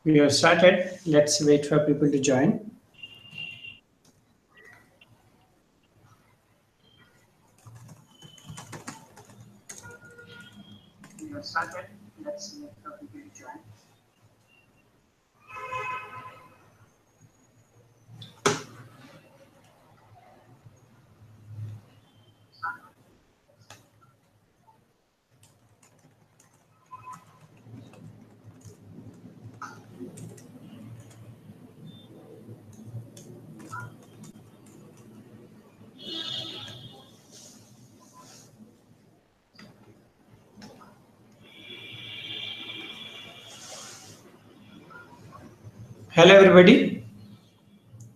We have started. Let's wait for people to join. We have started. Let's wait for people to join. Hello, everybody.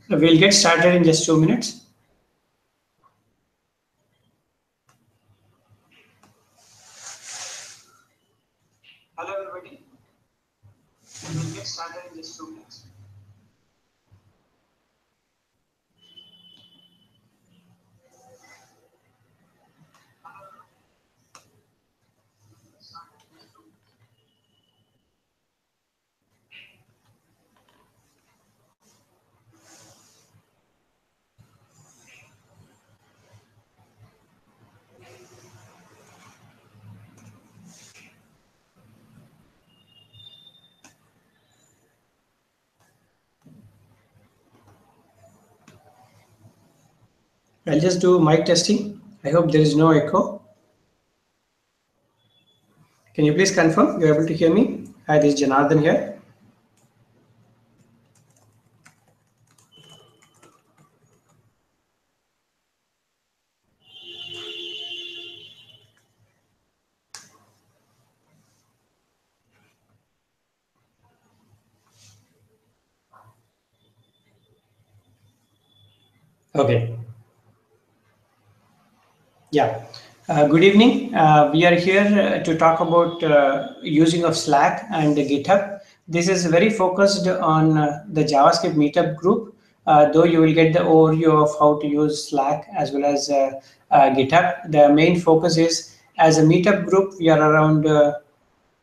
We'll get started in just 2 minutes. Hello, everybody. We'll get started in just 2 minutes. I'll just do mic testing. I hope there is no echo. Can you please confirm you're able to hear me? Hi, this is Janardhan here. Okay. Yeah. Good evening. We are here to talk about using of Slack and GitHub. This is very focused on the JavaScript Meetup group, though you will get the overview of how to use Slack as well as GitHub. The main focus is, as a Meetup group, we are around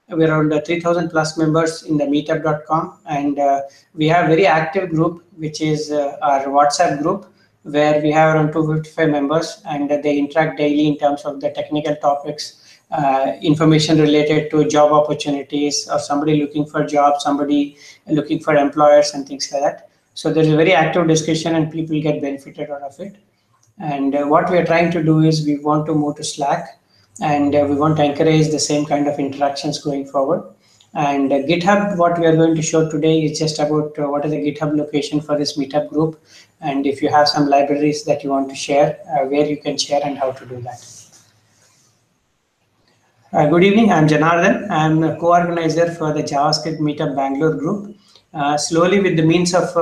3,000 plus members in the meetup.com, and we have very active group, which is our WhatsApp group, where we have around 255 members, and they interact daily in terms of the technical topics, information related to job opportunities, or somebody looking for jobs, somebody looking for employers and things like that. So there's a very active discussion and people get benefited out of it. And what we are trying to do is we want to move to Slack, and we want to encourage the same kind of interactions going forward. And GitHub, what we are going to show today is just about what is the GitHub location for this Meetup group, and if you have some libraries that you want to share, where you can share and how to do that. Good evening, I'm Janardhan. I'm a co-organizer for the JavaScript Meetup Bangalore group. Slowly, with the means of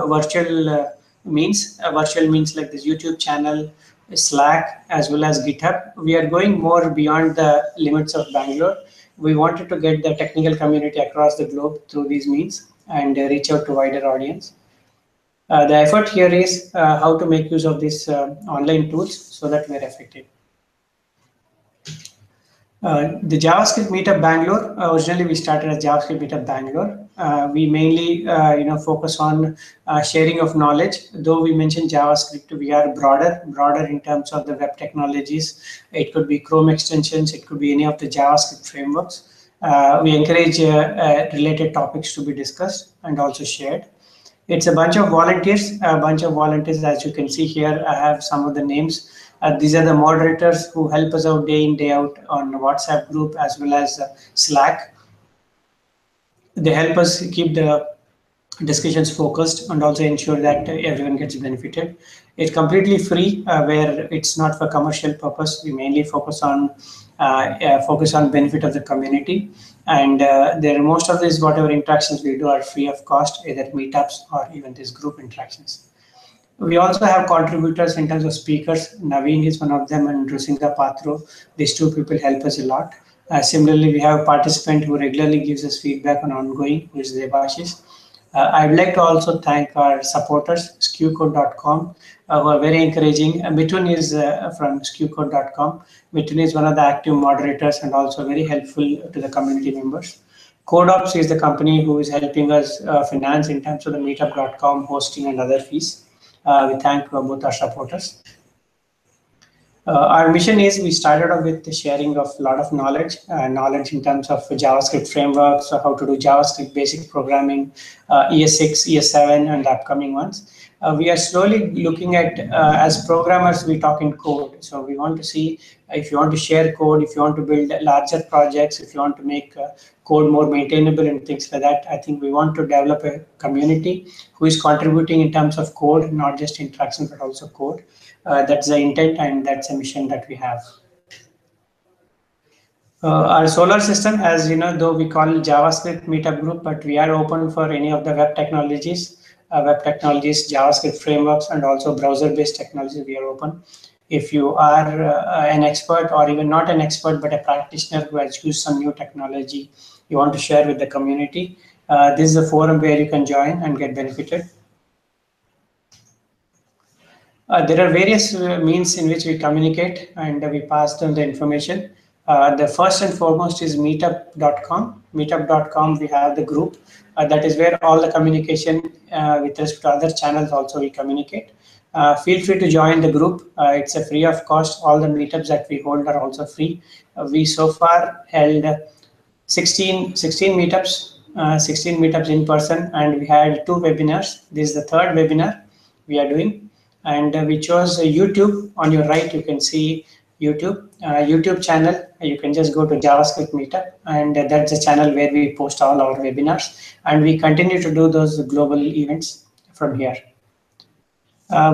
virtual means like this YouTube channel, Slack, as well as GitHub, we are going more beyond the limits of Bangalore. We wanted to get the technical community across the globe through these means and reach out to wider audience. The effort here is how to make use of these online tools so that we're effective. The JavaScript Meetup Bangalore, originally we started as JavaScript Meetup Bangalore. We mainly focus on sharing of knowledge. Though we mentioned JavaScript, we are broader in terms of the web technologies. It could be Chrome extensions, it could be any of the JavaScript frameworks. We encourage related topics to be discussed and also shared. It's a bunch of volunteers, as you can see here. I have some of the names. These are the moderators who help us out day in, day out on the WhatsApp group as well as Slack. They help us keep the discussions focused and also ensure that everyone gets benefited. It's completely free, where it's not for commercial purpose. We mainly focus on benefit of the community. And most of these, whatever interactions we do, are free of cost, either meetups or even these group interactions. We also have contributors in terms of speakers. Naveen is one of them, and Rusinga Patro. These two people help us a lot. Similarly, we have a participant who regularly gives us feedback on ongoing, who is Debashis. I would like to also thank our supporters, skewcode.com, who are very encouraging. Mithun is from skewcode.com. Mithun is one of the active moderators and also very helpful to the community members. CodeOps is the company who is helping us finance in terms of the meetup.com hosting and other fees. We thank both our supporters. Our mission is we started off with the sharing of a lot of knowledge in terms of JavaScript frameworks, so how to do JavaScript basic programming, ES6, ES7, and the upcoming ones. We are slowly looking at, as programmers, we talk in code. So we want to see if you want to share code, if you want to build larger projects, if you want to make code more maintainable and things like that. I think we want to develop a community who is contributing in terms of code, not just interaction, but also code. That's the intent and that's a mission that we have. Our solar system, as you know, though we call JavaScript Meetup group, but we are open for any of the web technologies, JavaScript frameworks, and also browser-based technologies. We are open. If you are an expert or even not an expert, but a practitioner who has used some new technology, you want to share with the community, this is a forum where you can join and get benefited. There are various means in which we communicate and we pass them the information. The first and foremost is meetup.com. Meetup.com, we have the group. That is where all the communication with respect to other channels also we communicate. Feel free to join the group. It's a free of cost. All the meetups that we hold are also free. We so far held 16 meetups, 16 meetups in person, and we had 2 webinars. This is the 3rd webinar we are doing. And we chose YouTube. On your right, you can see YouTube channel. You can just go to JavaScript Meetup, and that's the channel where we post all our webinars. And we continue to do those global events from here.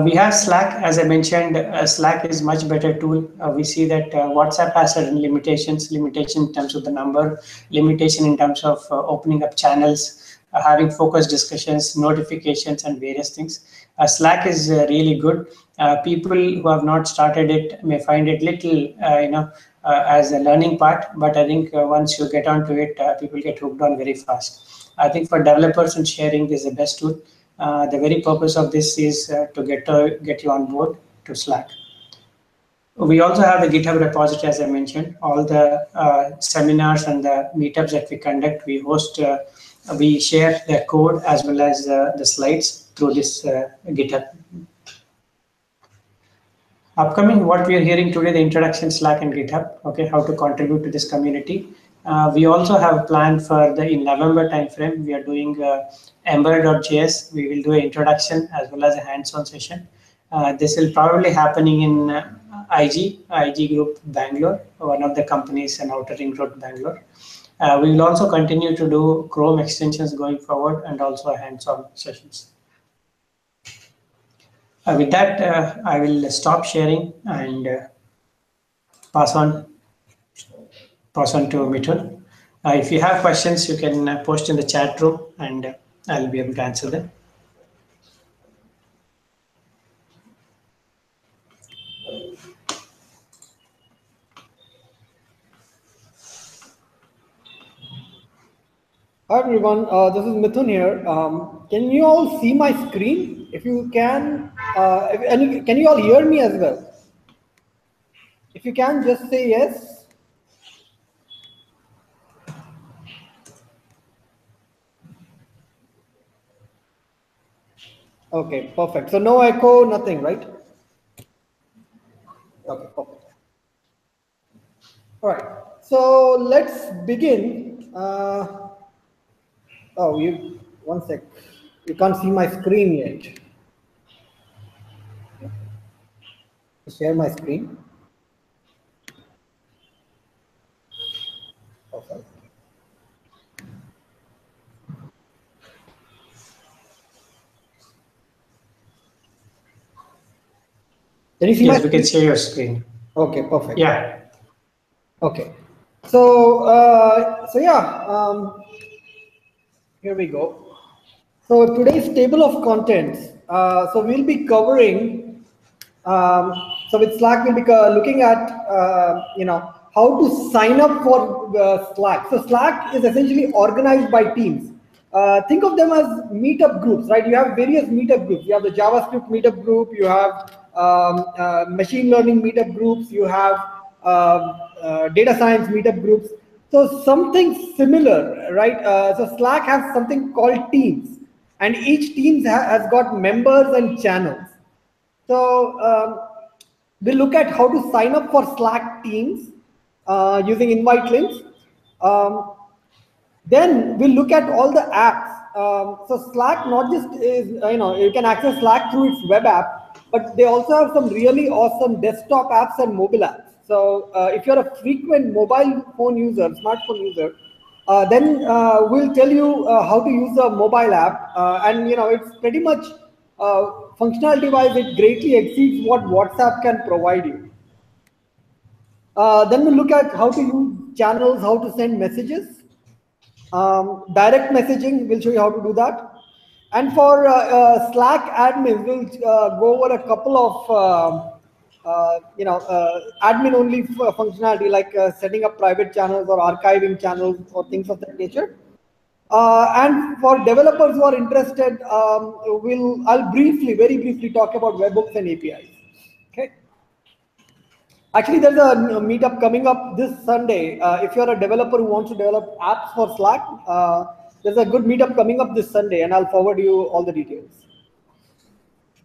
We have Slack, as I mentioned. Slack is much better tool. We see that WhatsApp has certain limitations in terms of the number, limitation in terms of opening up channels, having focused discussions, notifications, and various things. Slack is really good. People who have not started it may find it little, as a learning part, but I think once you get onto it, people get hooked on very fast. I think for developers and sharing, this is the best tool. The very purpose of this is to get you on board to Slack. We also have the GitHub repository, as I mentioned. All the seminars and the meetups that we conduct, we host, we share the code as well as the slides through this GitHub. Upcoming, what we are hearing today, the introduction, Slack and GitHub, okay, how to contribute to this community. We also have planned for in November timeframe, we are doing Ember.js. We will do an introduction as well as a hands-on session. This will probably happening in IG Group Bangalore, one of the companies in Outer Ring Road, Bangalore. We will also continue to do Chrome extensions going forward and also hands-on sessions. With that, I will stop sharing and pass on to Mithun. If you have questions, you can post in the chat room and I'll be able to answer them. Hi everyone, this is Mithun here. Can you all see my screen? If you can, can you all hear me as well? If you can, just say yes. Okay, perfect. So no echo, nothing, right? Okay, perfect. All right, so let's begin. Oh, one sec. You can't see my screen yet. Share my screen. Perfect. Can you see my screen? Yes, we can see your screen. Okay, perfect. Yeah. Okay. So, here we go. So today's table of contents. So we'll be covering. So with Slack, we'll be looking at how to sign up for Slack. So Slack is essentially organized by teams. Think of them as meetup groups, right? You have various meetup groups. You have the JavaScript meetup group. You have machine learning meetup groups. You have data science meetup groups. So something similar, right? So Slack has something called teams, and each team has got members and channels. So we'll look at how to sign up for Slack teams using invite links. Um, then we'll look at all the apps. So Slack not just is, you can access Slack through its web app, but they also have some really awesome desktop apps and mobile apps. So if you're a frequent mobile phone user, smartphone user, then we'll tell you how to use a mobile app. And it's pretty much functionality wise, it greatly exceeds what WhatsApp can provide you. Then we'll look at how to use channels, how to send messages. Direct messaging, we'll show you how to do that. And for Slack admins, we'll go over a couple of admin only functionality, like setting up private channels or archiving channels or things of that nature. And for developers who are interested, I'll very briefly talk about webhooks and APIs. Okay. Actually, there's a meetup coming up this Sunday. If you're a developer who wants to develop apps for Slack, there's a good meetup coming up this Sunday, and I'll forward you all the details.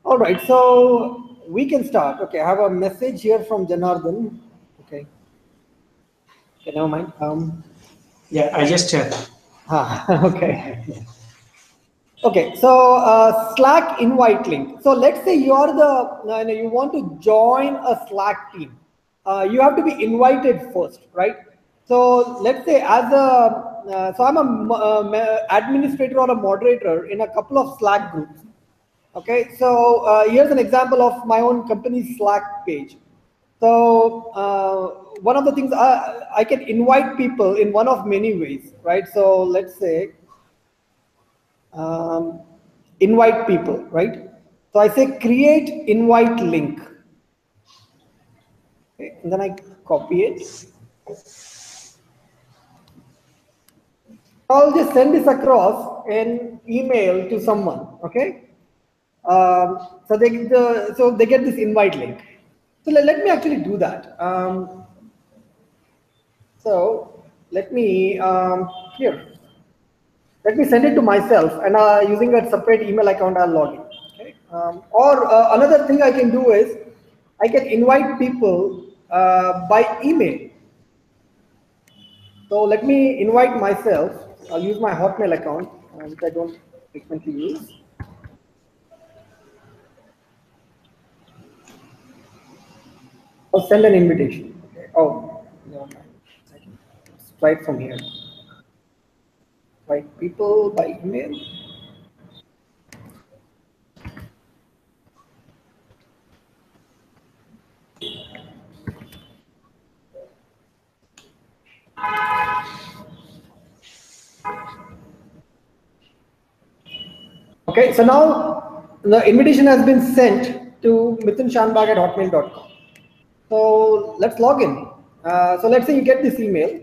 All right, so we can start. Okay, I have a message here from Janardhan. Okay, never mind. Yeah, I just okay. Okay, so Slack invite link. So let's say you're you want to join a Slack team. You have to be invited first, right? So let's say so I'm a administrator or a moderator in a couple of Slack groups. Okay, so here's an example of my own company's Slack page. So one of the things I can invite people in one of many ways, right? So let's say invite people, right? So I say create invite link. Okay, and then I copy it. I'll just send this across an email to someone. Okay, so they get this invite link. So let me actually do that. So let me here. Let me send it to myself, and using a separate email account, I'll log in. Okay. Or another thing I can do is I can invite people by email. So let me invite myself. I'll use my Hotmail account, which I don't frequently use. I'll send an invitation. Okay. Oh, no, let's try it from here. Invite people by email. Okay, so now the invitation has been sent to mithunshanbag@hotmail.com. So let's log in. So let's say you get this email.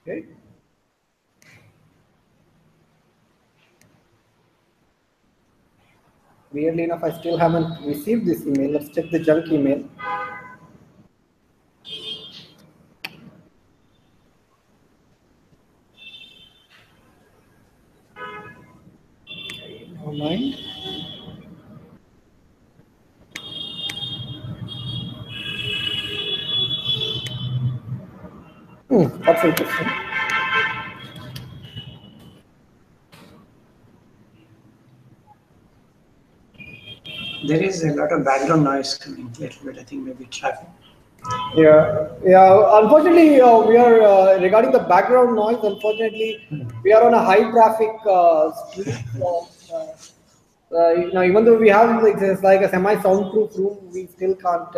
Okay. Weirdly enough, I still haven't received this email. Let's check the junk email. Okay, never mind. That's interesting. there is a lot of background noise coming a little bit. I think maybe traffic. Yeah. Unfortunately, we are regarding the background noise. Unfortunately, we are on a high traffic street. So, even though we have it's like a semi-soundproof room, we still can't.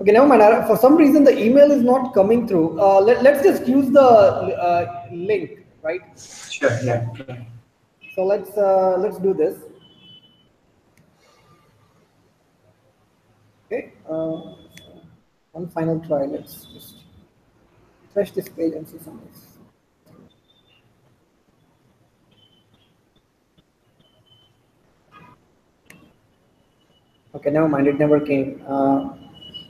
Okay, never mind. For some reason, the email is not coming through. Let's just use the link, right? Sure. Yeah. So let's do this. Okay. One final try. Let's just refresh this page and see some. Okay, never mind, it never came.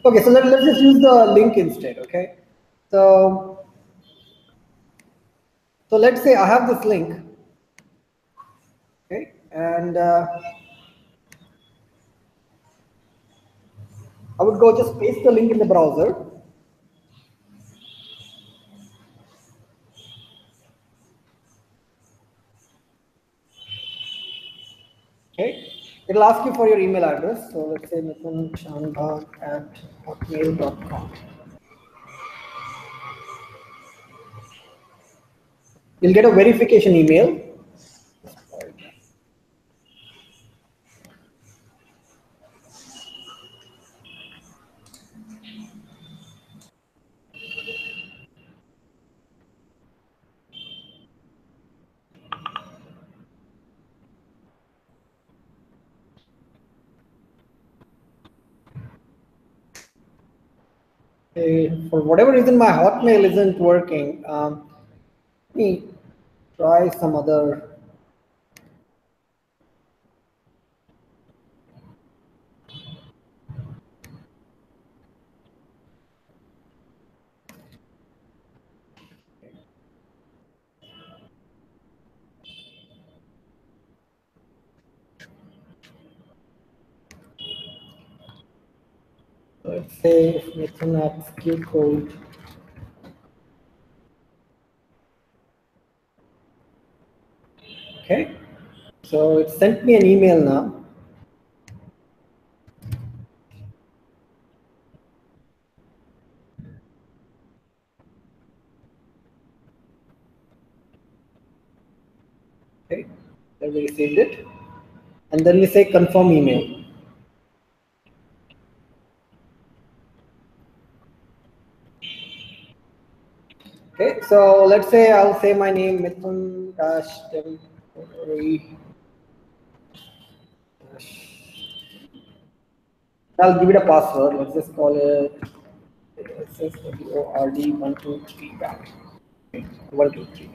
Okay, so let's just use the link instead. Okay, so let's say I have this link. Okay, and I would go just paste the link in the browser. Okay, it'll ask you for your email address. So let's say mithunchandbag@hotmail.com. You'll get a verification email. For whatever reason, my Hotmail isn't working. Let me try some other. Let's say Mithun at skill code. Okay, so it sent me an email now. Okay, then we received it, and then we say confirm email. Okay, so let's say I'll say my name Mithun temporary. I'll give it a password. Let's just call it SSWORD123 back. 123.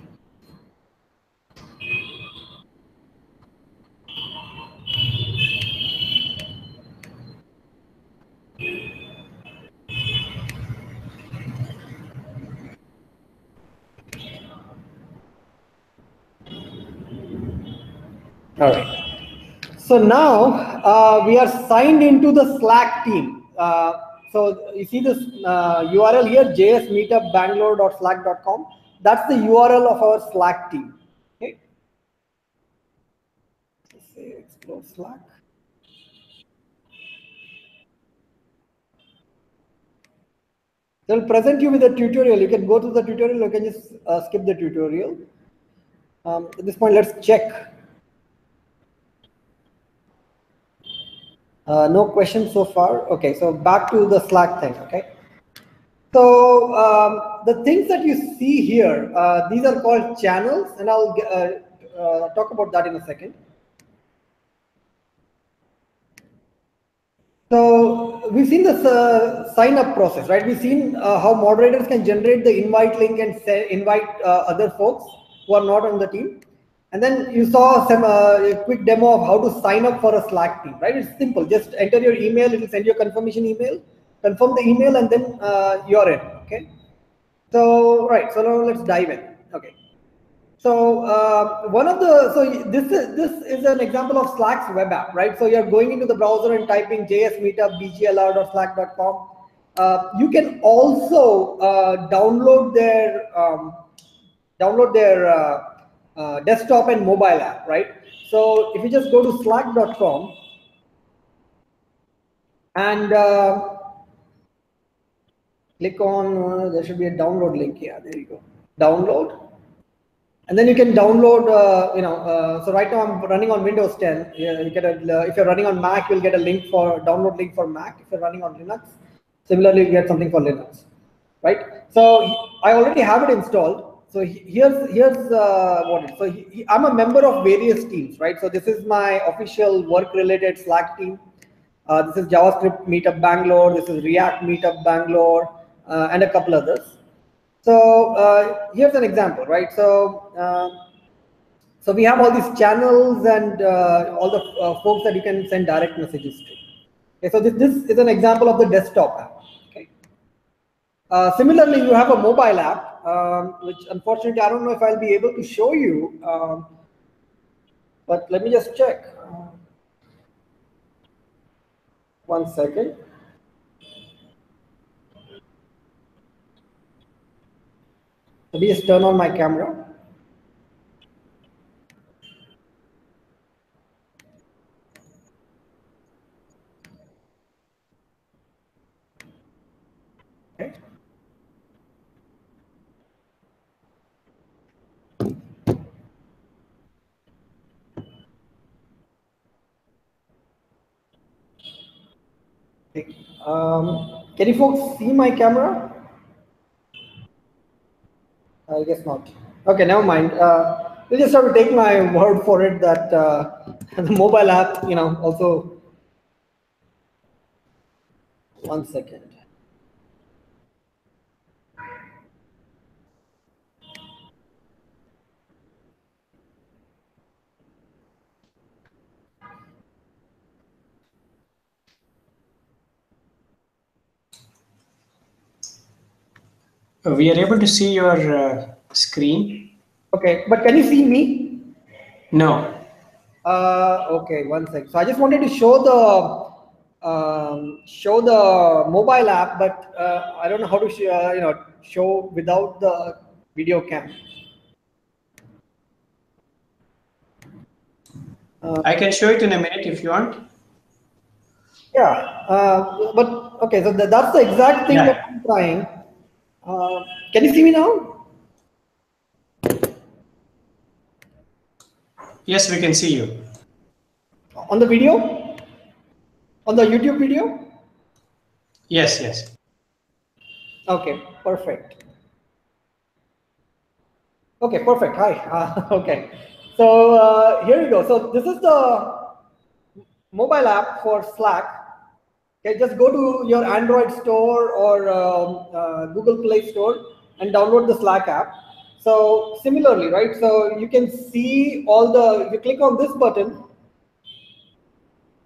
All right. So now we are signed into the Slack team. So you see this URL here, jsmeetupbangalore.slack.com. That's the URL of our Slack team. Okay. Let's say explore Slack. They'll present you with a tutorial. You can go to the tutorial. You can just skip the tutorial. At this point, let's check. No questions so far. Okay, so back to the Slack thing. Okay. So the things that you see here, these are called channels, and I'll talk about that in a second. So we've seen this sign up process, right? We've seen how moderators can generate the invite link and invite other folks who are not on the team. And then you saw some a quick demo of how to sign up for a Slack team, right? It's simple. Just enter your email. It will send you a confirmation email. Confirm the email, and then you're in. Okay. So right. So now let's dive in. Okay. So this is an example of Slack's web app, right? So you're going into the browser and typing jsmeetupbglr.slack.com. You can also download their desktop and mobile app, right? So if you just go to slack.com and click on, there should be a download link here. There you go. Download. And then you can download, so right now I'm running on Windows 10. You get if you're running on Mac, you'll get a link for download link for Mac. If you're running on Linux, similarly, you get something for Linux, right? So I already have it installed. So here's what it is. So I'm a member of various teams, right? So this is my official work-related Slack team. This is JavaScript Meetup Bangalore. This is React Meetup Bangalore, and a couple others. So here's an example, right? So so we have all these channels and all the folks that you can send direct messages to. Okay, so this is an example of the desktop app. Okay. Similarly, you have a mobile app, which unfortunately I don't know if I'll be able to show you, but let me just check. 1 second. Let me just turn on my camera. Okay. Can you folks see my camera? I guess not. Okay, never mind. We'll just have to take my word for it that the mobile app, also. 1 second. We are able to see your screen. Okay, but can you see me? No. Okay, 1 second. So I just wanted to show the mobile app, but I don't know how to show without the video cam. I can show it in a minute if you want. Yeah, but okay, so that's the exact thing that I'm trying. Can you see me now? Yes, we can see you. On the video? On the YouTube video? Yes, yes. Okay, perfect. Okay, perfect. Hi. Okay. So here we go. So this is the mobile app for Slack. Okay, just go to your Android store or Google Play Store and download the Slack app. So similarly, right? So you can see all the, if you click on this button,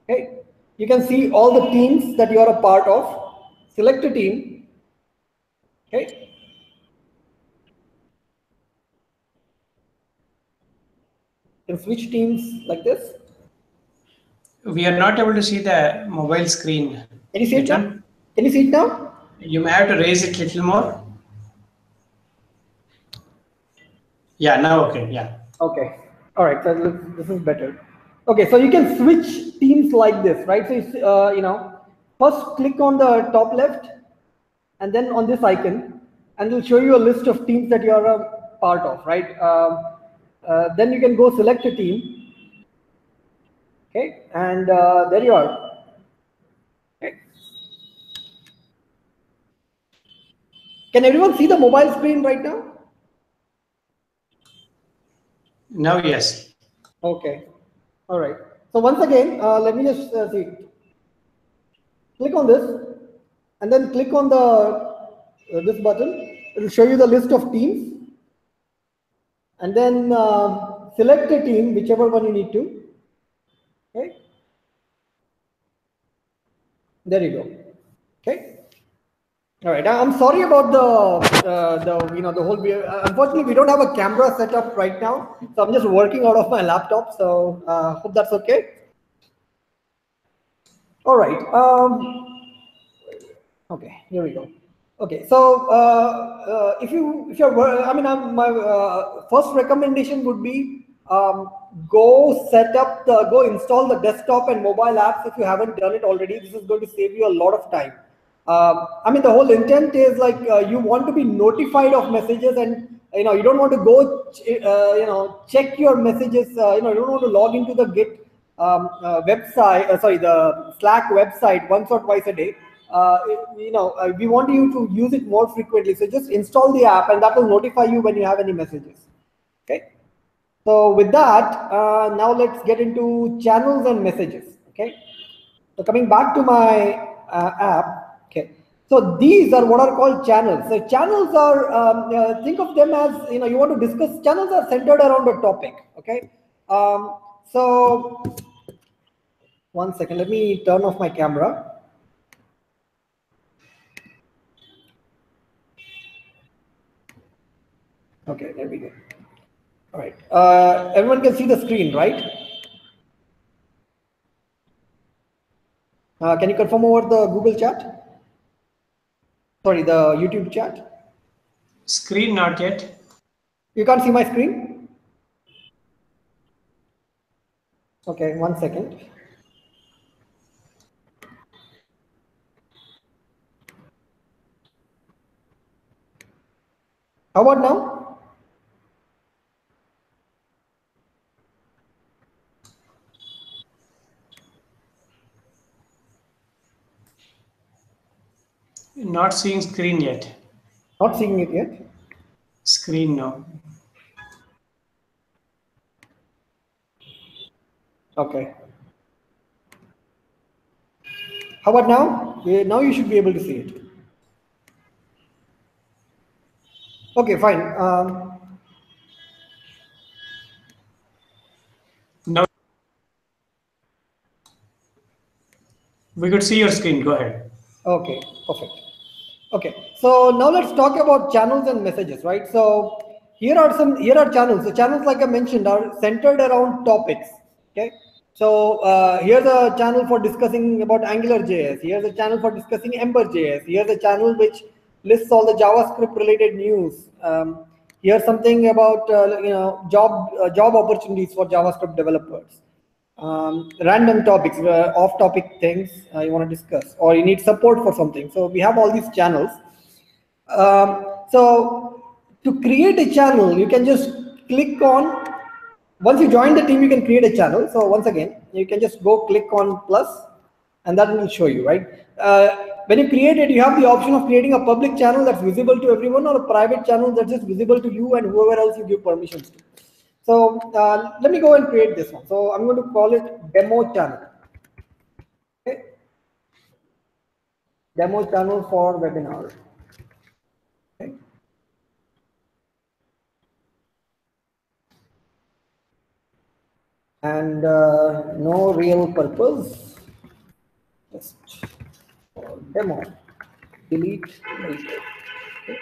okay, you can see all the teams that you are a part of. Select a team. Okay. You can switch teams like this. We are not able to see the mobile screen. Can you see it now? Mithun? Can you see it now? You may have to raise it a little more. Yeah, now okay, yeah. Okay. All right. So this is better. Okay. So you can switch teams like this, right? So first click on the top left, and then on this icon, and it'll show you a list of teams that you are a part of, right? Then you can go select a team. Okay, and there you are. Okay. Can everyone see the mobile screen right now? Now, yes. Okay. All right. So once again, let me just see. Click on this, and then click on the this button. It will show you the list of teams, and then select a team, whichever one you need to. Okay. There you go. Okay. All right. I'm sorry about the whole. Unfortunately, we don't have a camera set up right now, so I'm just working out of my laptop. So hope that's okay. All right. Okay. Here we go. Okay. So if you're, I mean, my first recommendation would be go install the desktop and mobile apps if you haven't done it already. This is going to save you a lot of time. I mean, the whole intent is like you want to be notified of messages, and you don't want to go check your messages. You don't want to log into the Git website. Sorry, the Slack website once or twice a day. We want you to use it more frequently. So just install the app, and that will notify you when you have any messages. Okay. So with that, now let's get into channels and messages. Okay. So coming back to my app. Okay. So these are what are called channels. So channels are, think of them as, you want to discuss, channels are centered around a topic. Okay. So 1 second. Let me turn off my camera. Okay, there we go. All right. Everyone can see the screen, right? Can you confirm over the Google chat? Sorry, the YouTube chat. Screen not yet. You can't see my screen? Okay, 1 second. How about now? Not seeing screen yet. Not seeing it yet. Screen no. Okay. How about now? Now you should be able to see it. Okay, fine. No. We could see your screen. Go ahead. Okay, perfect. Okay, so now let's talk about channels and messages, right? So here are channels. The channels, like I mentioned, are centered around topics. Okay, so here's a channel for discussing about Angular JS. Here's a channel for discussing Ember JS. Here's a channel which lists all the JavaScript related news. Here's something about job opportunities for JavaScript developers. Random topics, off topic things you want to discuss, or you need support for something. So we have all these channels. So to create a channel, you can just click on, once you join the team, you can create a channel. So once again, you can just go click on plus, and that will show you, right? When you create it, you have the option of creating a public channel that's visible to everyone, or a private channel that's just visible to you and whoever else you give permissions to. So let me go and create this one. So I'm going to call it demo channel. Okay. Demo channel for webinar. Okay. And no real purpose, just for demo. Delete later. Okay.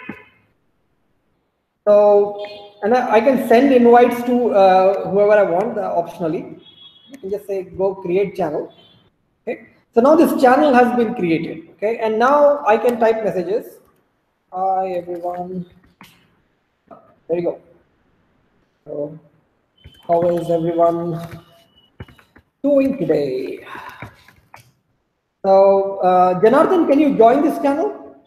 So, and I can send invites to whoever I want optionally. I can just say go create channel. Okay. So now this channel has been created. Okay, and now I can type messages. Hi everyone. There you go. So, how is everyone doing today? So, Janardhan, can you join this channel?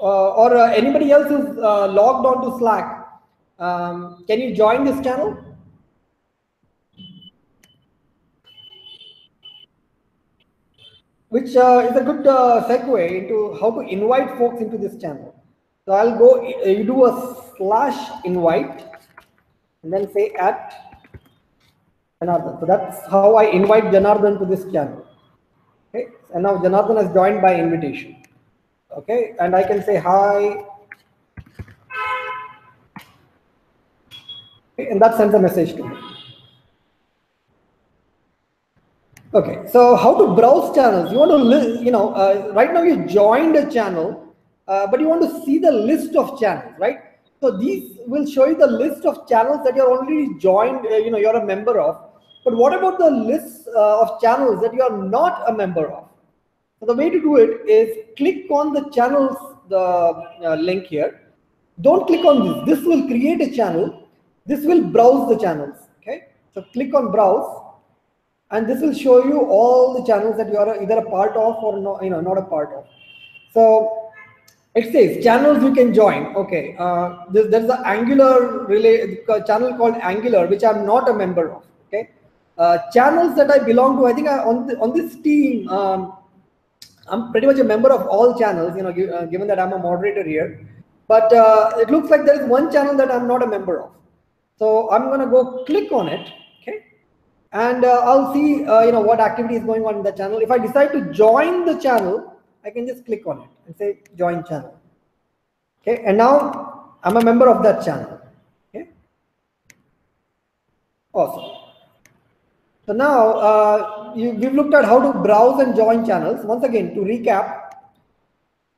Or anybody else who's logged on to Slack, can you join this channel? Which is a good segue into how to invite folks into this channel. So I'll go, you do a /invite and then say @Janardhan. So that's how I invite Janardhan to this channel. Okay, and now Janardhan has joined by invitation. Okay, and I can say hi. Okay, and that sends a message to me. Okay, so how to browse channels? You want to, right now you joined a channel, but you want to see the list of channels, right? So these will show you the list of channels that you're already joined, you're a member of. But what about the list of channels that you are not a member of? So the way to do it is click on the channels, the link here. Don't click on this. This will create a channel. This will browse the channels. Okay, so click on browse. And this will show you all the channels that you are either a part of or not a part of. So it says channels you can join. Okay, there's the Angular channel called Angular, which I'm not a member of. Okay, channels that I belong to, I think on this team, I'm pretty much a member of all channels. Given that I'm a moderator here, but it looks like there is one channel that I'm not a member of. So I'm gonna go click on it. Okay. And I'll see what activity is going on in the channel. If I decide to join the channel, I can just click on it and say join channel. Okay, and now I'm a member of that channel. Okay, awesome. So now we've looked at how to browse and join channels. Once again, to recap,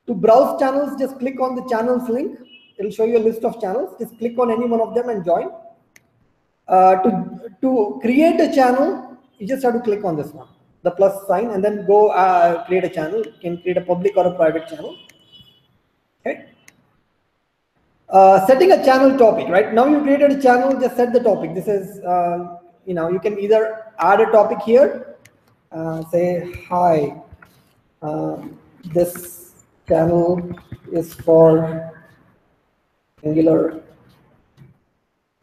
to browse channels, just click on the channels link. It will show you a list of channels. Just click on any one of them and join. To create a channel, you just have to click on this one, the plus sign, and then go create a channel. You can create a public or a private channel. Okay. Setting a channel topic, right? Now you created a channel, just set the topic. This is, you can either add a topic here, say, hi, this channel is for Angular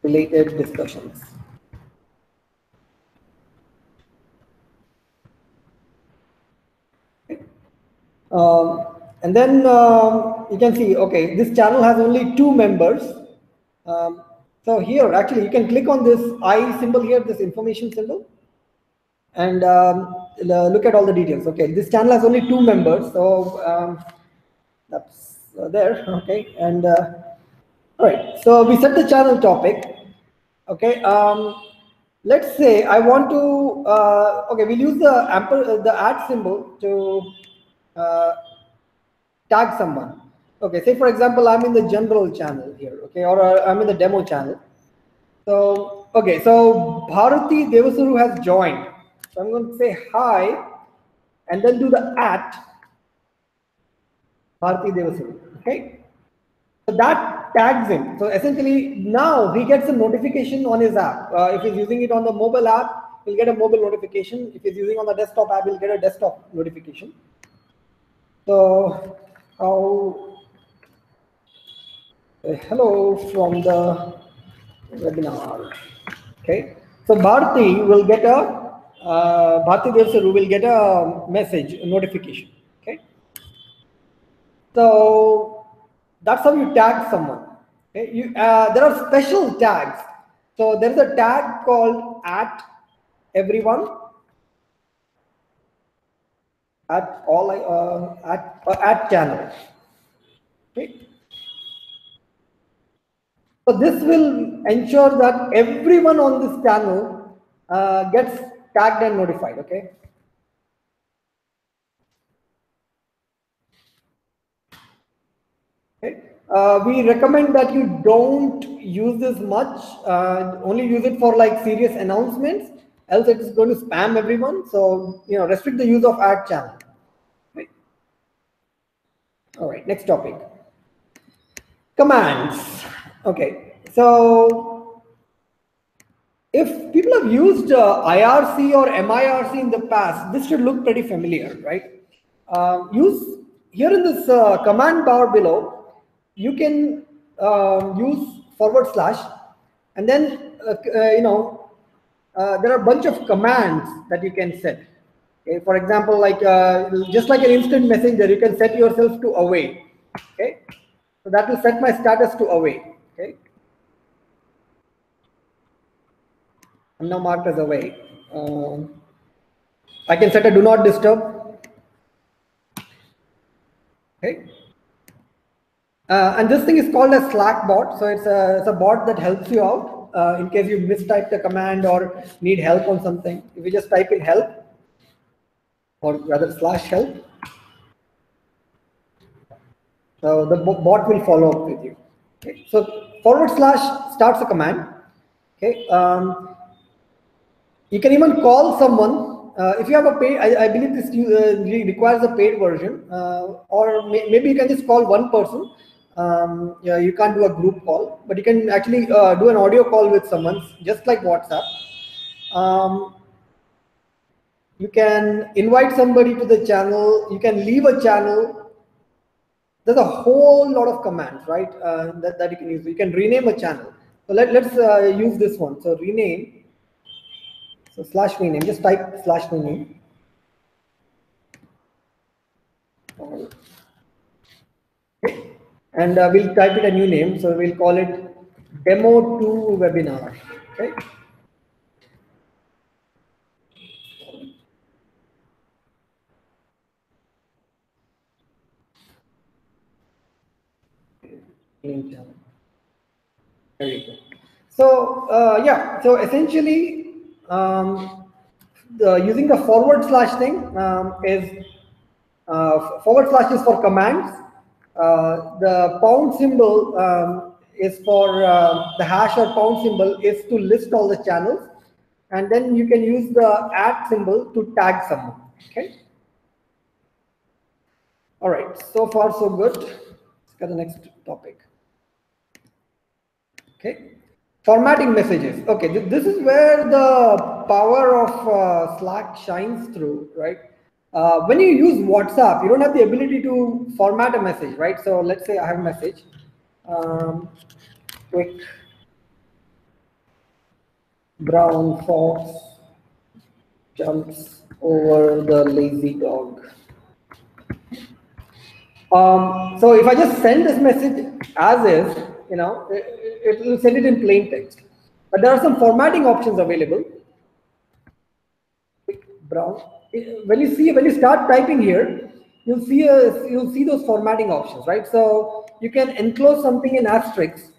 related discussions. And then you can see, okay, this channel has only 2 members. So here, actually, you can click on this I symbol here, this information symbol, and look at all the details. Okay, this channel has only 2 members, so that's there. Okay, and all right, so we set the channel topic. Okay, let's say I want to. Okay, we'll use the @ symbol to tag someone. Okay, say for example, I'm in the general channel here, okay, or I'm in the demo channel. So, okay, so Bharati Devasuru has joined. So I'm going to say hi and then do the @ Bharati Devasuru, okay. So that tags him. So essentially now he gets a notification on his app. If he's using it on the mobile app, he'll get a mobile notification. If he's using on the desktop app, he'll get a desktop notification. So, hello from the webinar. Okay. So Bharti will get a Bharti Devsaru will get a message, a notification. Okay. So that's how you tag someone. Okay. There are special tags. So there's a tag called @everyone, @channel. Okay. So this will ensure that everyone on this channel gets tagged and notified. Okay. Okay. We recommend that you don't use this much. Only use it for like serious announcements. Else it is going to spam everyone. So restrict the use of @channel. Okay. All right. Next topic. Commands. Okay. So if people have used IRC or MIRC in the past, this should look pretty familiar, right? Use here in this command bar below. You can use / and then there are a bunch of commands that you can set. Okay, for example, like just like an instant messenger, you can set yourself to away. Okay, so that will set my status to away. Okay, I'm now marked as away. I can set a do not disturb. Okay. And this thing is called a Slack bot. So it's a bot that helps you out in case you mistyped a command or need help on something. If you just type in help, or rather /help, so the bot will follow up with you. Okay. So / starts a command. Okay. You can even call someone. If you have a paid, I believe this requires a paid version, or maybe you can just call one person. Yeah, you can't do a group call, but you can actually do an audio call with someone, just like WhatsApp. You can invite somebody to the channel. You can leave a channel. There's a whole lot of commands, right? That you can use. You can rename a channel. So let's use this one. So rename. So /rename. Just type /rename. And we'll type it a new name. So we'll call it demo 2 webinar. Okay. There you go. So yeah. So essentially, using the / thing is / is for commands. The pound symbol is for the hash or pound symbol is to list all the channels, and then you can use the @ symbol to tag someone. Okay. All right. So far, so good. Let's get the next topic. Okay. Formatting messages. Okay, this is where the power of Slack shines through, right? When you use WhatsApp, you don't have the ability to format a message, right? So let's say I have a message. Quick brown fox jumps over the lazy dog. So if I just send this message as is, it will send it in plain text. But there are some formatting options available. Brown. When you start typing here, you'll see those formatting options, right? So you can enclose something in asterisks,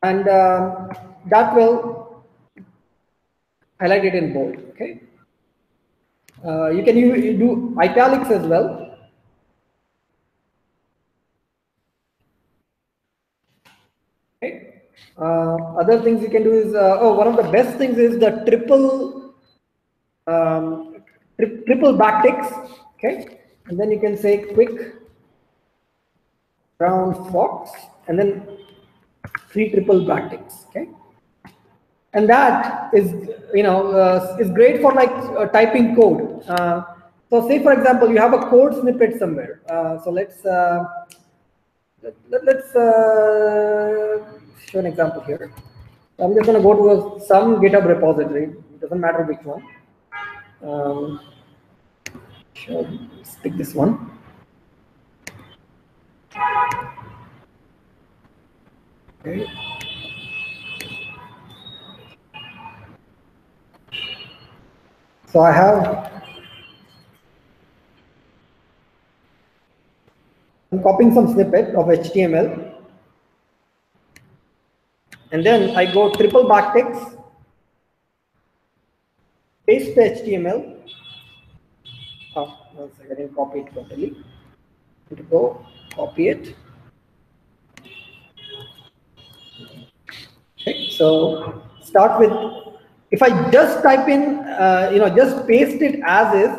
and that will highlight it in bold. Okay. You can do italics as well. Okay. Other things you can do is one of the best things is the triple backticks. Okay, and then you can say quick brown fox, and then 3 triple backticks. Okay, and that is great for like typing code. So say for example you have a code snippet somewhere. So let's show an example here. So I'm just going to go to some GitHub repository. It doesn't matter which one. Sure, let's pick this one. Okay. So I'm copying some snippet of HTML, and then I go triple backticks, paste the HTML. Oh, 1 second, I didn't copy it totally. To go copy it. Okay, so start with, if I just type in, just paste it as is,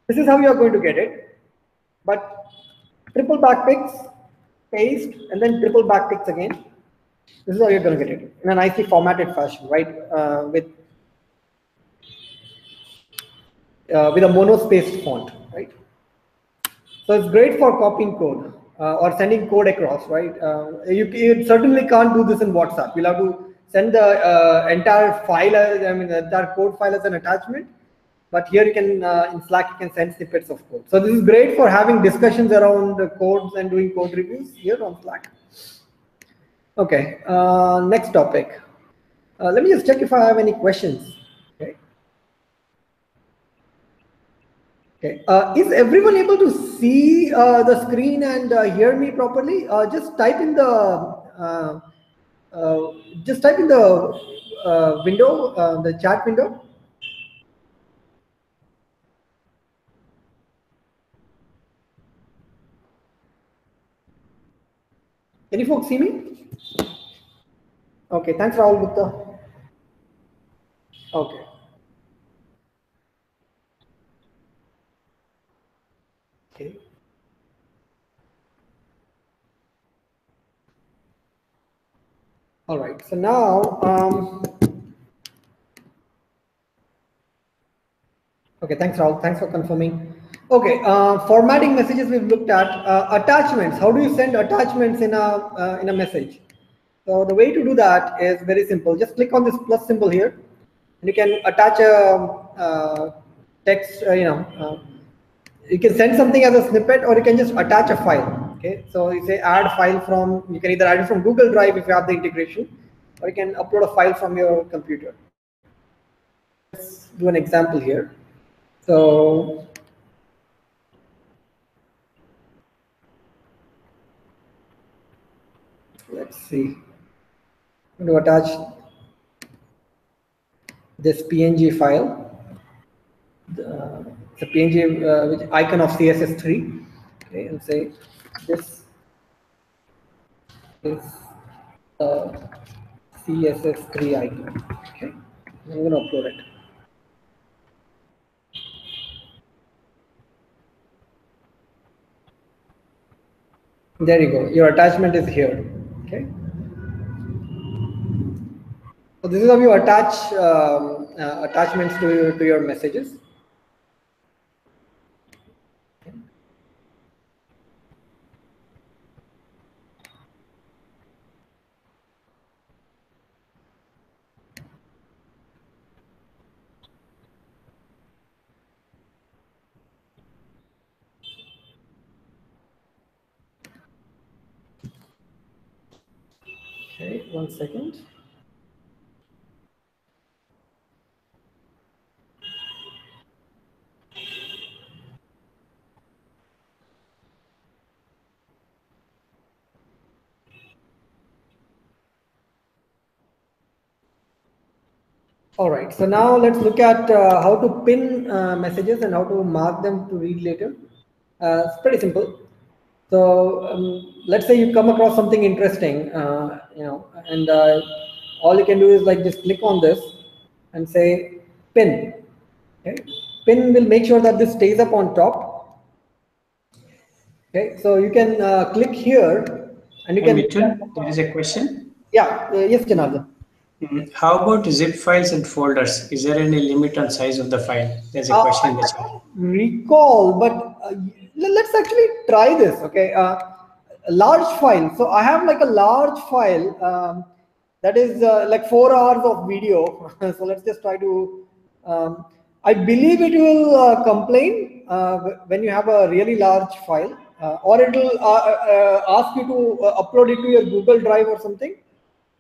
this is how you are going to get it. But triple backticks, paste, and then triple backticks again. This is how you're going to get it in a nicely formatted fashion, right? With a monospaced font, right? So it's great for copying code or sending code across, right? You certainly can't do this in WhatsApp. You'll have to send the entire file, the entire code file as an attachment. But here you can, in Slack, you can send snippets of code. So this is great for having discussions around the codes and doing code reviews here on Slack. Okay, next topic. Let me just check if I have any questions. Okay. Okay. Is everyone able to see the screen and hear me properly? Just type in the window, the chat window. Can you folks see me? Okay. Thanks, Rahul Gupta. Okay. Okay. All right. So now, okay. Thanks, Rahul. Thanks for confirming. Okay. Formatting messages we've looked at. Attachments. How do you send attachments in a message? So the way to do that is very simple. Just click on this plus symbol here, and you can attach a text. You can send something as a snippet, or you can just attach a file. Okay, so you say add file from. You can either add it from Google Drive if you have the integration, or you can upload a file from your computer. Let's do an example here. So let's see. I'm going to attach this PNG file, the PNG which icon of CSS3, okay, and say this is the CSS3 icon. Okay, I'm going to upload it. There you go. Your attachment is here. Okay. So this is how you attach attachments to your messages. Okay, 1 second. All right, so now let's look at how to pin messages and how to mark them to read later. It's pretty simple. So let's say you come across something interesting, and all you can do is like just click on this and say pin. Okay, pin will make sure that this stays up on top. Okay, so you can click here, and you can. Mithun, there is a question. Yeah, yes, Janardhan. How about zip files and folders? Is there any limit on size of the file? There's a question in the chat. Recall, but let's actually try this. Okay, a large file. So I have like a large file that is like 4 hours of video. So let's just try to. I believe it will complain when you have a really large file, or it will ask you to upload it to your Google Drive or something.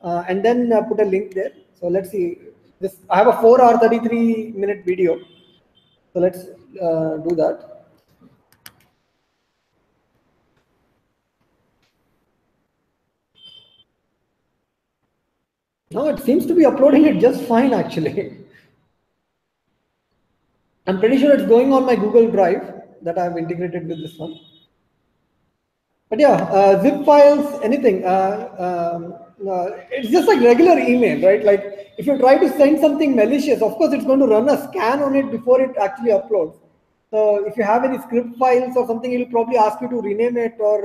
And then put a link there. So let's see. This I have a 4-hour 33-minute video. So let's do that. No, it seems to be uploading it just fine actually. I'm pretty sure it's going on my Google Drive that I've integrated with this one. But yeah, zip files, anything. It's just like regular email, right? Like if you try to send something malicious, of course, it's going to run a scan on it before it actually uploads. So if you have any script files or something, it'll probably ask you to rename it, or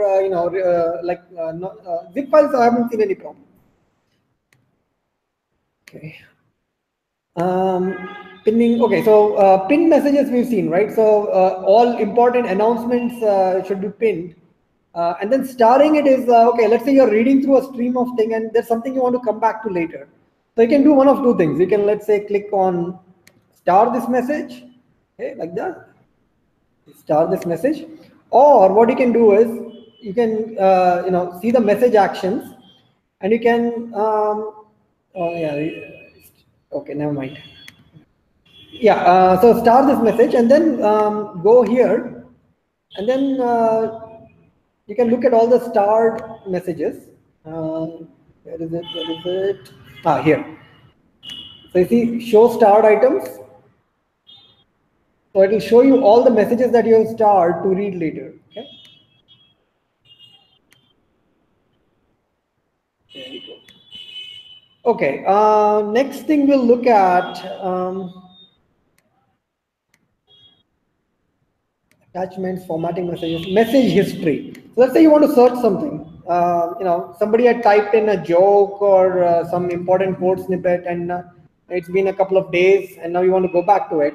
zip files. I haven't seen any problem. Okay. Pinning. Okay, so pinned messages we've seen, right? So all important announcements should be pinned. And then starring it is, okay, let's say you're reading through a stream of thing and there's something you want to come back to later. So you can do one of two things. You can, let's say, click on star this message, okay, like that. Star this message. Or what you can do is, you can, see the message actions, and you can, oh yeah, okay, never mind. Yeah, so star this message and then go here, and then you can look at all the starred messages. Where is it? Where is it? Ah, here. So you see, show starred items. So it will show you all the messages that you have starred to read later. Okay. There you go. Okay. Next thing we'll look at. Attachments, formatting messages, message history. So let's say you want to search something. Somebody had typed in a joke or some important code snippet, and it's been a couple of days, and now you want to go back to it.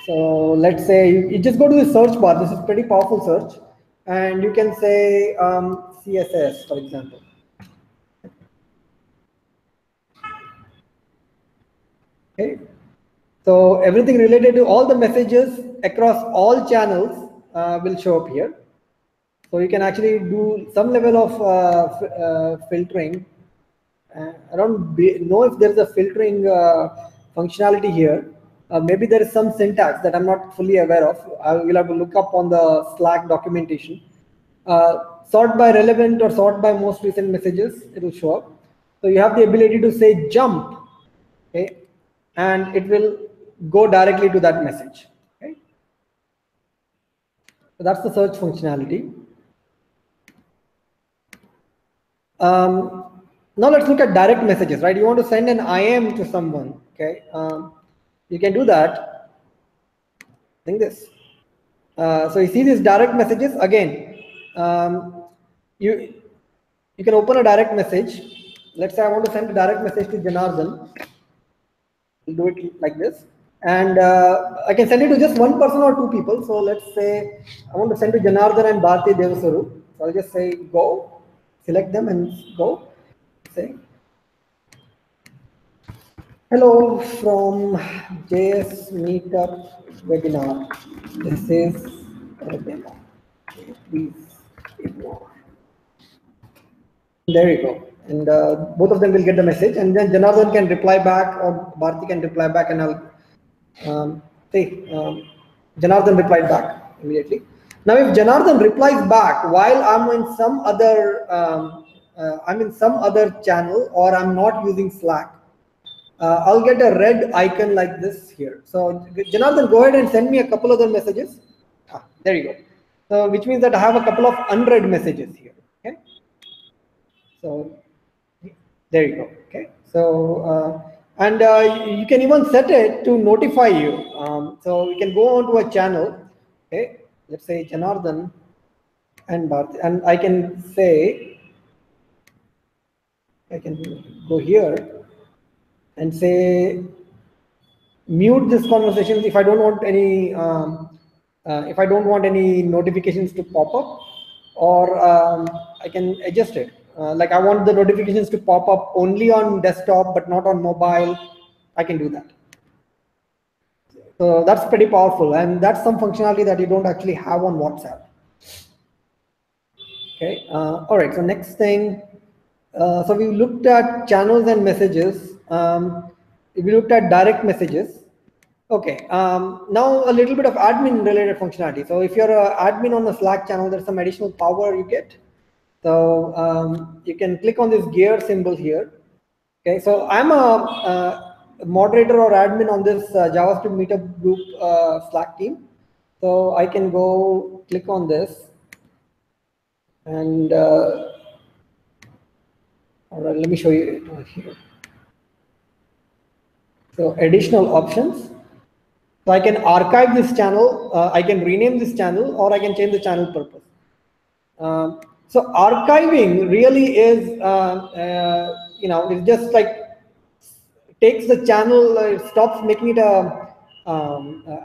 So let's say you just go to the search bar. This is pretty powerful search, and you can say CSS, for example. Okay. So everything related to all the messages across all channels will show up here. So you can actually do some level of filtering. I don't know if there's a filtering functionality here. Maybe there is some syntax that I'm not fully aware of. I will have to look up on the Slack documentation. Sort by relevant or sort by most recent messages, it will show up. So you have the ability to say jump, okay, and it will go directly to that message. Okay, so that's the search functionality. Now let's look at direct messages, right? You want to send an IM to someone, okay? You can do that. I think this. So you see these direct messages again. You can open a direct message. Let's say I want to send a direct message to Janardhan. We'll do it like this, and I can send it to just one person or two people. So let's say I want to send to Janardhan and Bharti Devaswaru. So I'll just say go, select them and go. Say hello from JS Meetup webinar. This is a demo. Please ignore. There you go. And both of them will get the message, and then Janardhan can reply back, or Bharti can reply back, and I'll say Janardhan replied back immediately. Now, if Janardhan replies back while I'm in some other channel, or I'm not using Slack, I'll get a red icon like this here. So Janardhan, go ahead and send me a couple other messages. There you go. So which means that I have a couple of unread messages here. Okay. So there you go. Okay. So and you can even set it to notify you. So we can go onto a channel. Okay. Let's say Janardhan and Bharti, and I can say, I can go here and say mute this conversation if I don't want any notifications to pop up, or I can adjust it. Like I want the notifications to pop up only on desktop but not on mobile. I can do that. So that's pretty powerful, and that's some functionality that you don't actually have on WhatsApp. Okay. All right. So next thing. So we looked at channels and messages. We looked at direct messages. Okay, now a little bit of admin related functionality. So if you're an admin on a Slack channel, there's some additional power you get. So you can click on this gear symbol here. Okay, so I'm a moderator or admin on this JavaScript Meetup group Slack team. So I can go click on this, and all right, let me show you it here. So additional options. So I can archive this channel, I can rename this channel, or I can change the channel purpose. So archiving really is, it's just like takes the channel, it stops making it a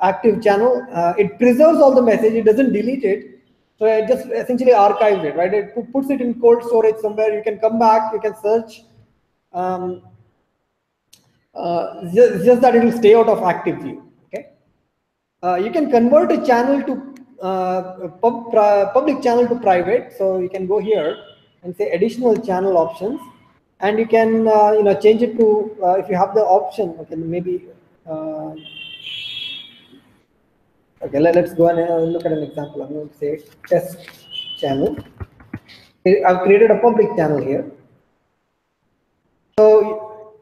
active channel. It preserves all the message, it doesn't delete it. So it just essentially archives it, right? It puts it in cold storage somewhere. You can come back, you can search. Just that it will stay out of active view. You can convert a channel to public channel to private. So you can go here and say additional channel options, and you can change it to if you have the option. Okay, maybe okay. Let's go and look at an example. I'm going to say test channel. I've created a public channel here. So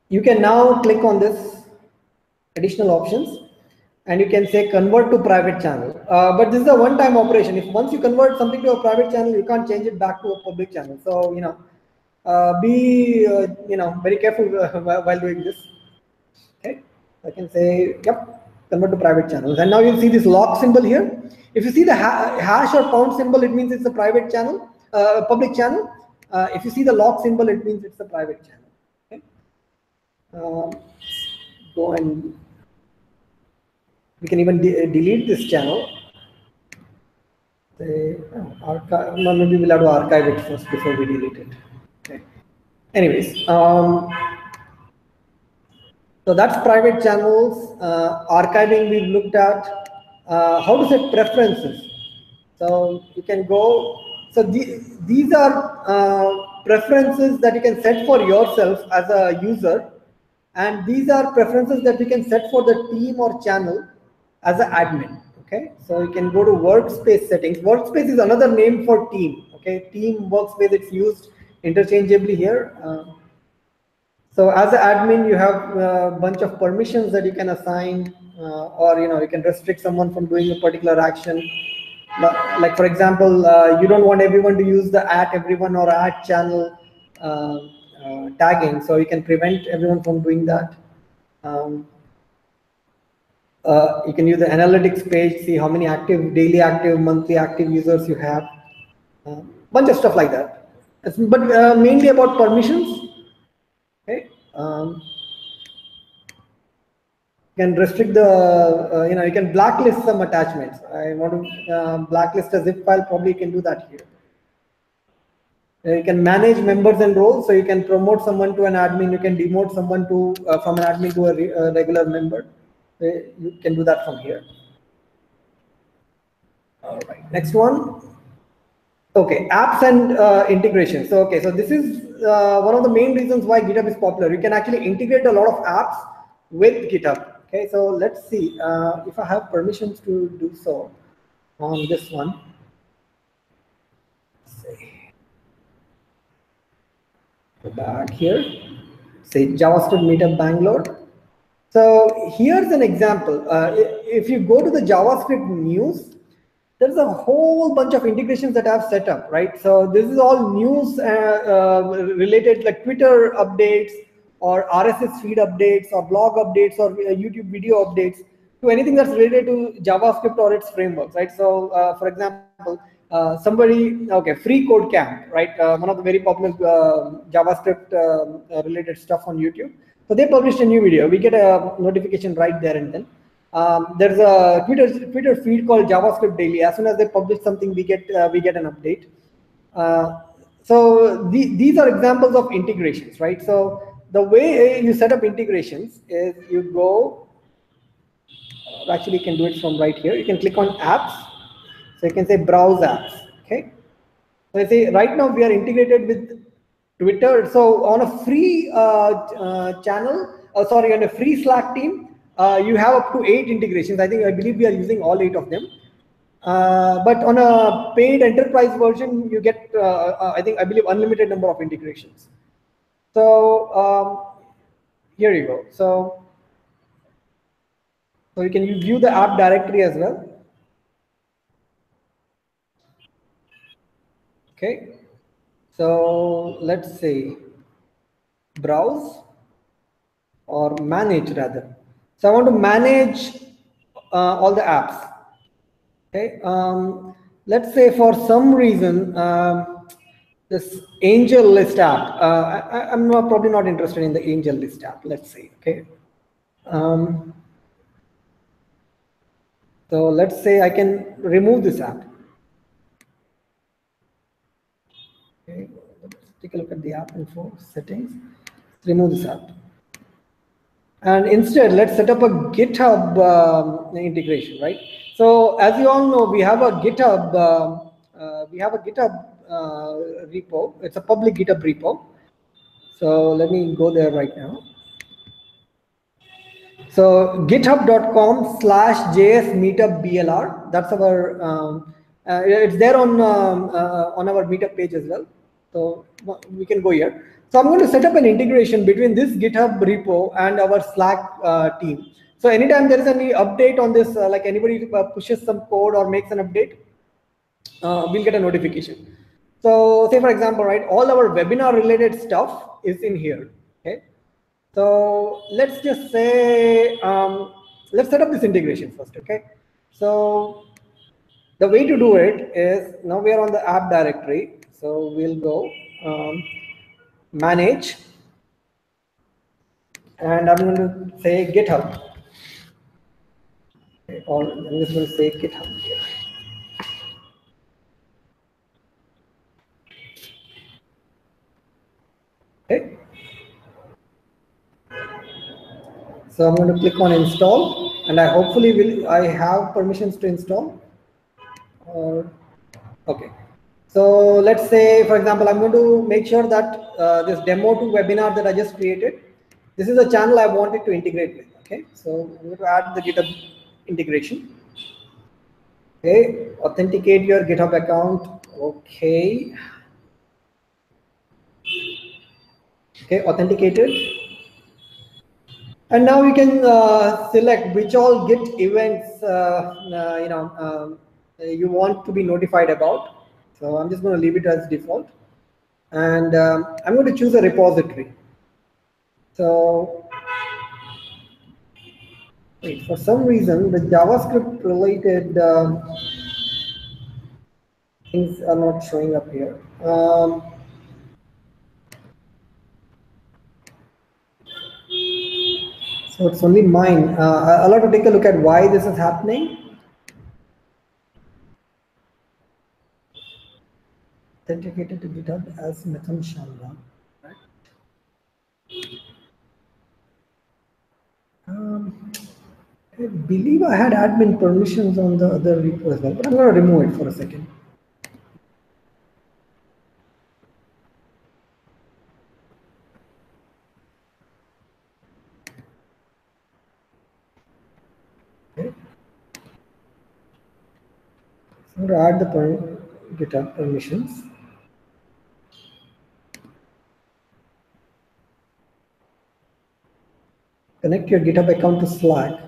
you can now click on this additional options, and you can say convert to private channel. But this is a one-time operation. If once you convert something to a private channel, you can't change it back to a public channel. So be very careful while doing this. Okay, I can say yep, convert to private channels, and now you'll see this lock symbol here. If you see the hash or pound symbol, it means it's a private channel, public channel. If you see the lock symbol, it means it's a private channel. Okay. Go and we can even delete this channel. Say, maybe we'll have to archive it first before we delete it. Okay. Anyways, so that's private channels. Archiving we've looked at. How to set preferences. So you can go. So these are preferences that you can set for yourself as a user, and these are preferences that you can set for the team or channel as an admin. Okay, so you can go to Workspace Settings. Workspace is another name for team. Okay, team workspace, it's used interchangeably here. So as an admin, you have a bunch of permissions that you can assign, or you can restrict someone from doing a particular action. Like for example, you don't want everyone to use the @everyone or @channel tagging, so you can prevent everyone from doing that. You can use the analytics page, see how many daily active, monthly active users you have. Bunch of stuff like that. But mainly about permissions. Okay. You can restrict the, you can blacklist some attachments. I want to blacklist a zip file. Probably you can do that here. You can manage members and roles. So you can promote someone to an admin. You can demote someone to from an admin to a regular member. You can do that from here. All right. Next one. Okay, apps and integration. So okay, so this is one of the main reasons why GitHub is popular. You can actually integrate a lot of apps with GitHub. Okay, so let's see if I have permissions to do so on this one. Let's see. Go back here. Say JavaScript Meetup Bangalore. So here's an example. If you go to the JavaScript news, there's a whole bunch of integrations that I've set up, right? So this is all news related, like Twitter updates or RSS feed updates or blog updates or YouTube video updates to anything that's related to JavaScript or its frameworks, right? So for example, Free Code Camp, right? One of the very popular JavaScript related stuff on YouTube. So they published a new video. We get a notification right there and then. There's a Twitter feed called JavaScript Daily. As soon as they publish something, we get an update. So these are examples of integrations, right? So the way you set up integrations is you go. Actually, you can do it from right here. You can click on apps. So you can say browse apps. Okay. So I say right now we are integrated with Twitter. So on a free channel, on a free Slack team, you have up to 8 integrations. I believe we are using all 8 of them. But on a paid enterprise version, you get, I believe, unlimited number of integrations. So here you go. So you can view the app directory as well. Okay. So let's say browse or manage rather. So I want to manage all the apps. Okay. Let's say for some reason this Angel List app. I'm probably not interested in the Angel List app. Let's say. Okay. So let's say I can remove this app. Okay. Let's take a look at the app info settings. Remove this app. And instead, let's set up a GitHub integration, right? So as you all know, we have a GitHub repo. It's a public GitHub repo. So let me go there right now. So github.com/jsmeetupblr. That's our. It's there on our Meetup page as well. So we can go here. So I'm going to set up an integration between this GitHub repo and our Slack team. So anytime there is any update on this, like anybody pushes some code or makes an update, we'll get a notification. So say for example, right, all our webinar related stuff is in here. Okay. So let's just say, let's set up this integration first. Okay. So the way to do it is, now we are on the app directory. So we'll go manage, and I'm going to say GitHub, okay, or I'm just going to say GitHub here. Okay. So I'm going to click on install, and I hopefully I have permissions to install. Or okay. So let's say, for example, I'm going to make sure that this demo to webinar that I just created, this is a channel I wanted to integrate with. Okay, so I'm going to add the GitHub integration. Okay, authenticate your GitHub account. Okay. Okay, authenticated. And now you can select which all Git events you want to be notified about. So I'm just going to leave it as default, and I'm going to choose a repository. So wait, for some reason the JavaScript related things are not showing up here. So it's only mine. I'll have to take a look at why this is happening. Authenticated to GitHub as Mithun Sharma. Right. I believe I had admin permissions on the other repo as well, but I'm going to remove it for a second. Okay. So I'm going to add the GitHub permissions. Connect your GitHub account to Slack.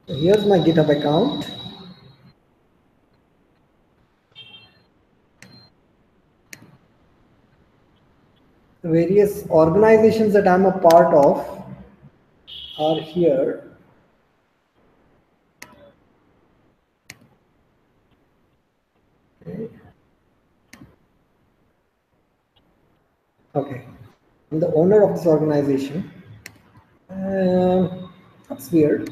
So here's my GitHub account. The various organizations that I'm a part of are here. Okay. Okay. I'm the owner of this organization. That's weird.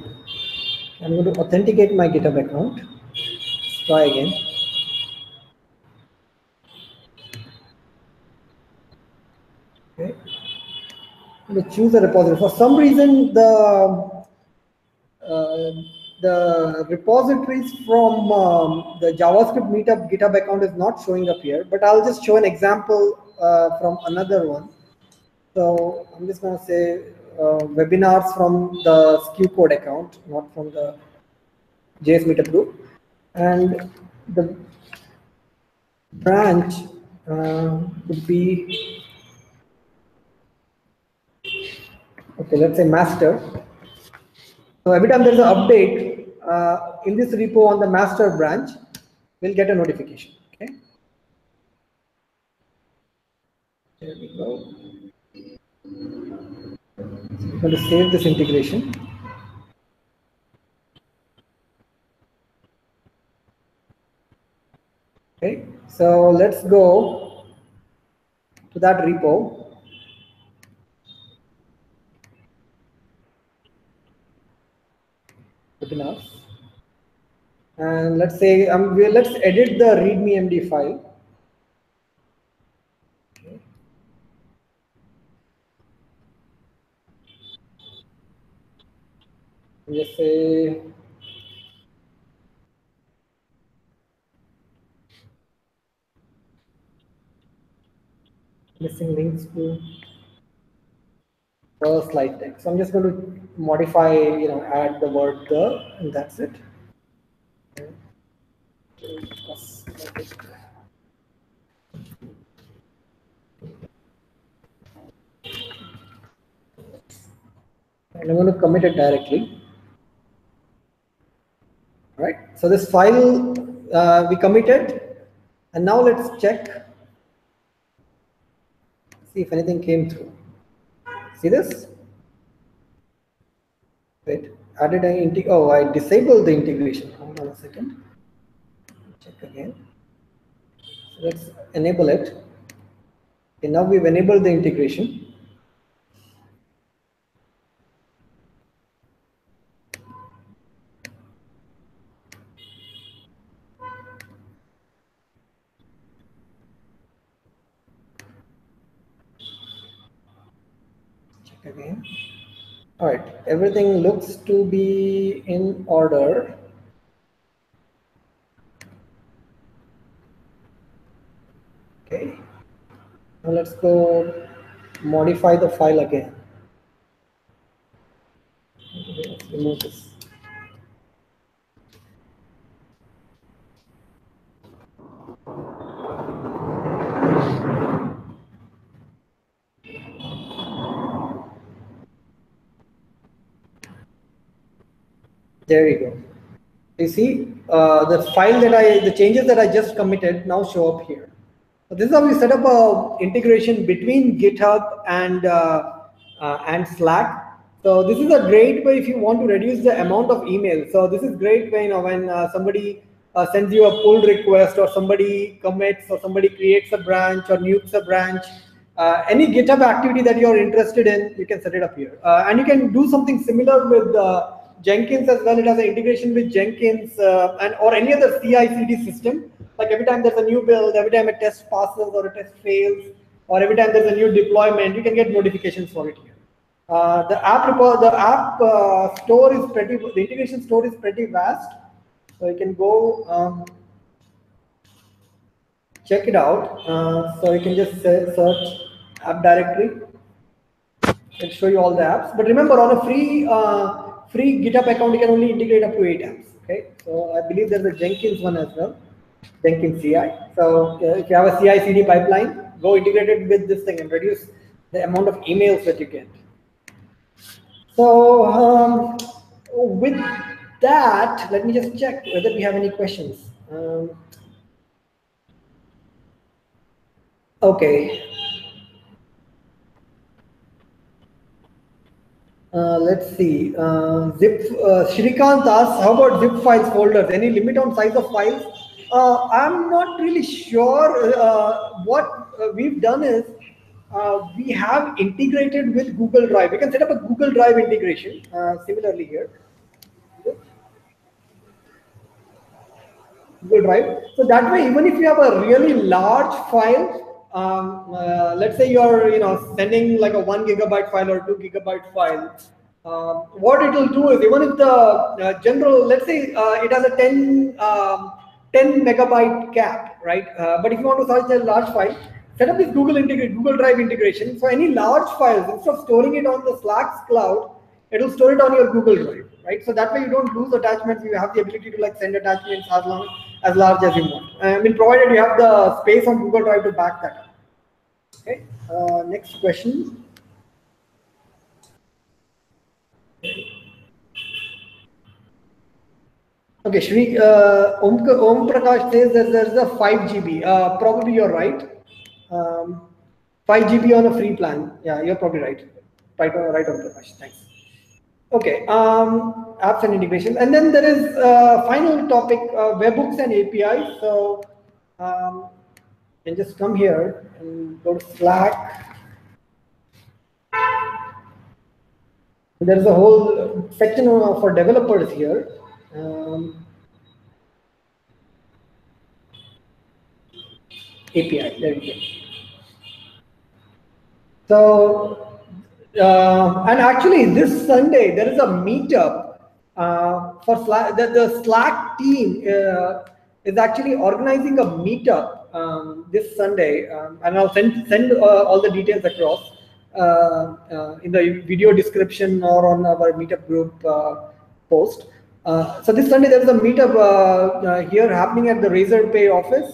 I'm going to authenticate my GitHub account. Let's try again. Okay. I'm going to choose a repository. For some reason, the repositories from the JavaScript Meetup GitHub account is not showing up here, but I'll just show an example from another one. So I'm just going to say webinars from the SKU code account, not from the JS Meetup group. And the branch would be, okay, let's say master. So every time there's an update in this repo on the master branch, we'll get a notification. Okay. There we go. So I'm going to save this integration. Okay. So let's go to that repo. Webinars. And let's say let's edit the readme MD file. Okay. Just say missing links to slide text. So I'm just going to modify, add the word the, and that's it. Okay. And I'm going to commit it directly. All right. So this file we committed, and now let's check, see if anything came through. See this? Wait, added an oh, I disabled the integration. Hold on a second. Check again. So let's enable it. Okay, now we've enabled the integration. Check again. All right, everything looks to be in order. Okay, now let's go modify the file again. Okay, let's remove this. There you go. You see, the changes that I just committed now show up here. So this is how we set up a integration between GitHub and Slack. So this is a great way if you want to reduce the amount of emails. So this is great way, when somebody sends you a pull request, or somebody commits, or somebody creates a branch or nukes a branch. Any GitHub activity that you're interested in, you can set it up here. And you can do something similar with Jenkins as well. It has an integration with Jenkins or any other CI/CD system. Like every time there's a new build, every time a test passes or a test fails, or every time there's a new deployment, you can get notifications for it here. The integration store is pretty vast. So you can go check it out. So you can just search app directory. It'll show you all the apps. But remember, on a free GitHub account, you can only integrate up to 8 apps. Okay. So I believe there's a Jenkins one as well, Jenkins CI. So if you have a CI/CD pipeline, go integrate it with this thing and reduce the amount of emails that you get. So with that, let me just check whether we have any questions. Okay. Let's see. Shrikant asks, how about zip files folders? Any limit on size of files? I'm not really sure. What we've done is we have integrated with Google Drive. We can set up a Google Drive integration similarly here. Google Drive. So that way, even if you have a really large file, let's say you're sending like a 1 GB file or 2 GB file, what it will do is, even if the general, let's say it has a 10 MB cap, right? But if you want to search a large file, set up this Google Drive integration. So any large files, instead of storing it on the Slack's cloud, it will store it on your Google Drive, right? So that way you don't lose attachments. You have the ability to send attachments as large as you want. I mean, provided you have the space on Google Drive to back that up. Okay. Next question. Okay, Shri, Om Prakash says that there's a 5 GB. Probably you're right. 5 GB on a free plan. Yeah, you're probably right. Right, Om Prakash. Thanks. Okay, apps and integrations. And then there is final topic, webhooks and APIs. So you can just come here and go to Slack. There's a whole section for developers here. API, there you go. So, and actually this Sunday, there is a meetup for Slack. The Slack team is actually organizing a meetup this Sunday, and I'll send all the details across in the video description or on our meetup group post. So this Sunday there is a meetup here happening at the Razorpay office.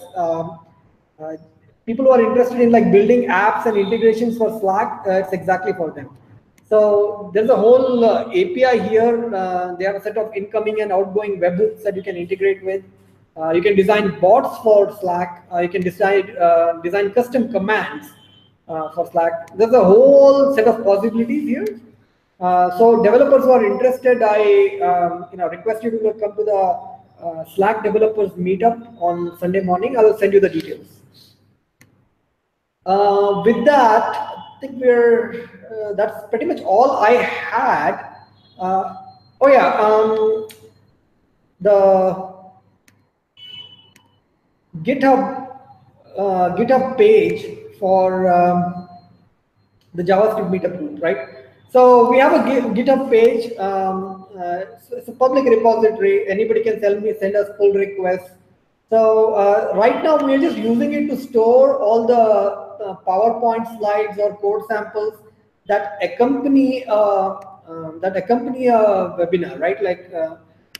People who are interested in building apps and integrations for Slack, it's exactly for them. So there's a whole API here. They have a set of incoming and outgoing webhooks that you can integrate with. You can design bots for Slack. You can design custom commands for Slack. There's a whole set of possibilities here. So developers who are interested, I request you to come to the Slack developers meetup on Sunday morning. I will send you the details. With that, I think that's pretty much all I had. Oh yeah, the GitHub page for the JavaScript meetup group, right? So we have a GitHub page. It's a public repository. Anybody can send us pull requests. So right now we are just using it to store all the PowerPoint slides or code samples that accompany a webinar, right?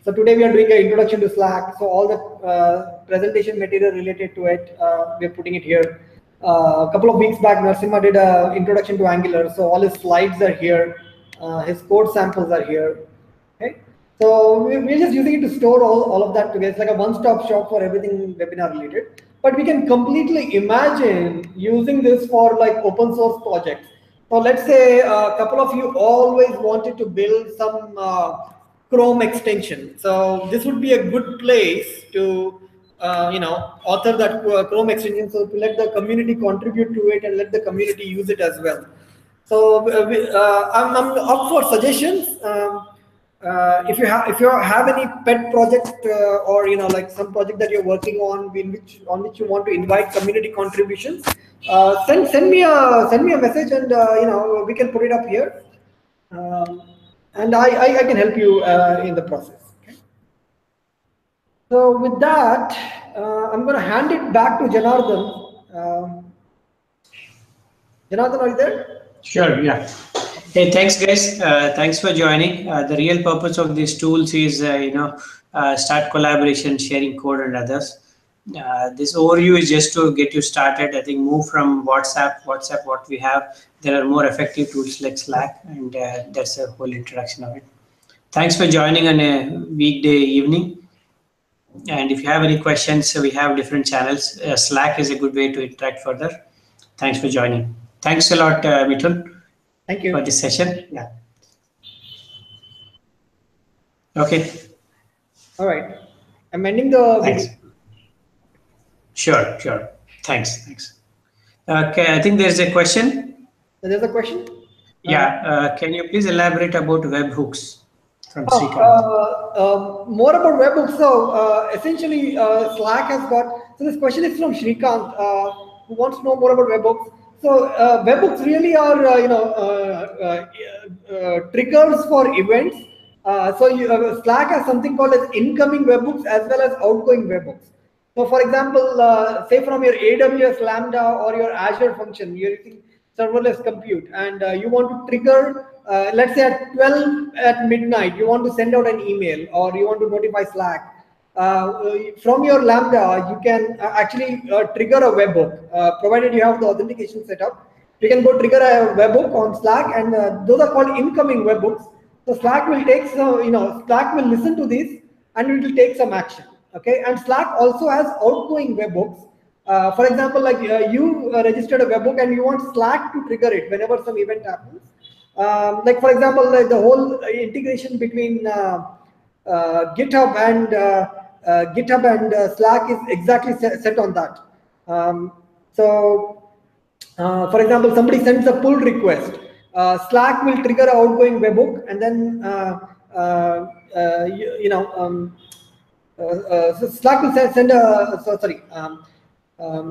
So today we are doing an introduction to Slack. So all the presentation material related to it, we are putting it here. A couple of weeks back, Narasimha did an introduction to Angular. So all his slides are here. His code samples are here. Okay. So we're just using it to store all of that together. It's like a one-stop shop for everything webinar related. But we can completely imagine using this for like open source projects. So let's say a couple of you always wanted to build some Chrome extension. So this would be a good place to author that Chrome extension. So to let the community contribute to it and let the community use it as well. So I'm up for suggestions. If you have any pet project or like some project that you're working on on which you want to invite community contributions, send me a message, and we can put it up here, and I can help you in the process. Okay? So with that, I'm going to hand it back to Janardhan. Janardhan, are you there? Sure, yeah. Hey, thanks guys. Thanks for joining. The real purpose of these tools is, start collaboration, sharing code and others. This overview is just to get you started. I think move from WhatsApp, what we have. There are more effective tools like Slack, and that's a whole introduction of it. Thanks for joining on a weekday evening. And if you have any questions, we have different channels. Slack is a good way to interact further. Thanks for joining. Thanks a lot, Mithun. Thank you For this session. Yeah. Okay. All right. I'm ending the Thanks. video. Sure. Thanks. Okay, I think there's a question. There's a question? Yeah. Can you please elaborate about webhooks from Srikanth? More about webhooks. So essentially, Slack has got. So this question is from Srikanth, who wants to know more about webhooks. So webhooks really are triggers for events. Slack has something called as incoming webhooks as well as outgoing webhooks. So for example, say from your AWS Lambda or your Azure function, you're using serverless compute, and you want to trigger, let's say at 12 at midnight, you want to send out an email or you want to notify Slack. From your Lambda, you can actually trigger a webhook, provided you have the authentication set up. You can go trigger a webhook on Slack, and those are called incoming webhooks. So Slack will take Slack will listen to this and it will take some action. Okay, and Slack also has outgoing webhooks. For example, like you registered a webhook and you want Slack to trigger it whenever some event happens. Like for example, like the whole integration between GitHub and Slack is exactly set on that. For example, somebody sends a pull request. Slack will trigger an outgoing webhook, and then Slack will send a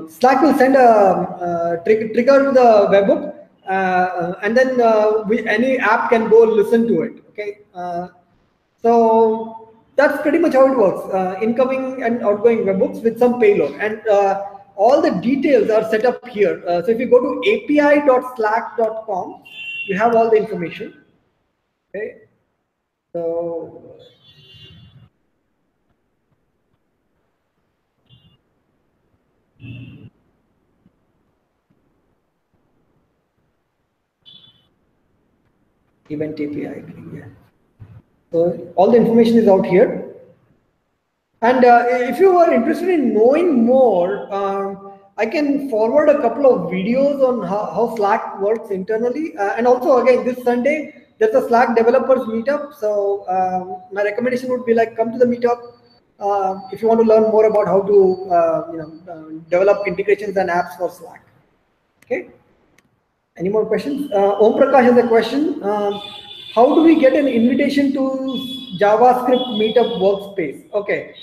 Slack will send a trigger the webhook, and then any app can go listen to it. Okay, so that's pretty much how it works. Incoming and outgoing webhooks with some payload, and all the details are set up here. So if you go to api.slack.com, you have all the information. Okay, so event API. Yeah. So all the information is out here. And if you are interested in knowing more, I can forward a couple of videos on how Slack works internally. And also, again, this Sunday, there's a Slack developers meetup. So my recommendation would be like, come to the meetup if you want to learn more about how to develop integrations and apps for Slack. Okay. Any more questions? Om Prakash has a question. How do we get an invitation to JavaScript Meetup Workspace? Okay,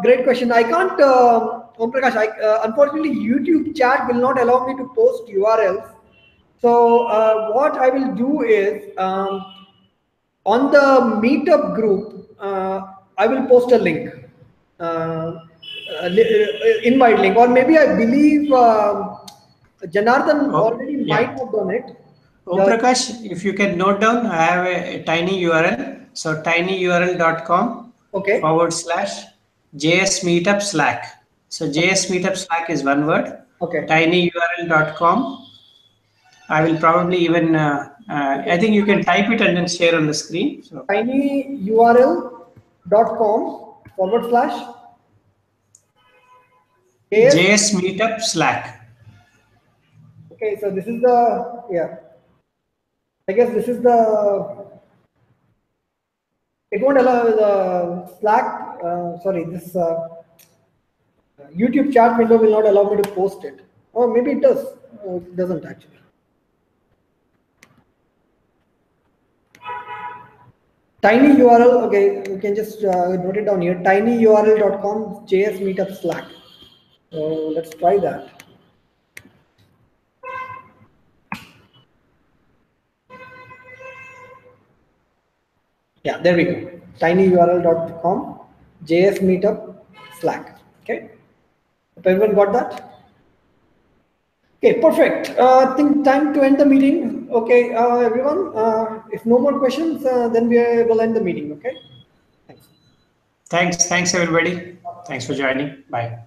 great question. I can't, Om Prakash, unfortunately, YouTube chat will not allow me to post URLs. So what I will do is, on the Meetup group, I will post a link, invite link, or maybe I believe Janardhan already might have done it. Om Prakash, if you can note down, I have a tiny URL. So tinyurl.com /JS Meetup Slack. So JS Meetup Slack is one word. Okay. tinyurl.com I will probably even, I think you can type it and then share on the screen. So tinyurl.com/. JS Meetup Slack. Okay, so this is the, yeah. I guess this is the, it won't allow the Slack, sorry, this YouTube chat window will not allow me to post it. Or maybe it does. It doesn't actually. Tiny URL, okay, we can just note it down here. tinyurl.com JS Meetup Slack. So let's try that. Yeah, there we go. tinyurl.com JS Meetup Slack. Okay. If everyone got that? Okay, perfect. I think time to end the meeting. Okay, everyone. If no more questions, then we will end the meeting. Okay. Thanks. Thanks everybody. Thanks for joining. Bye.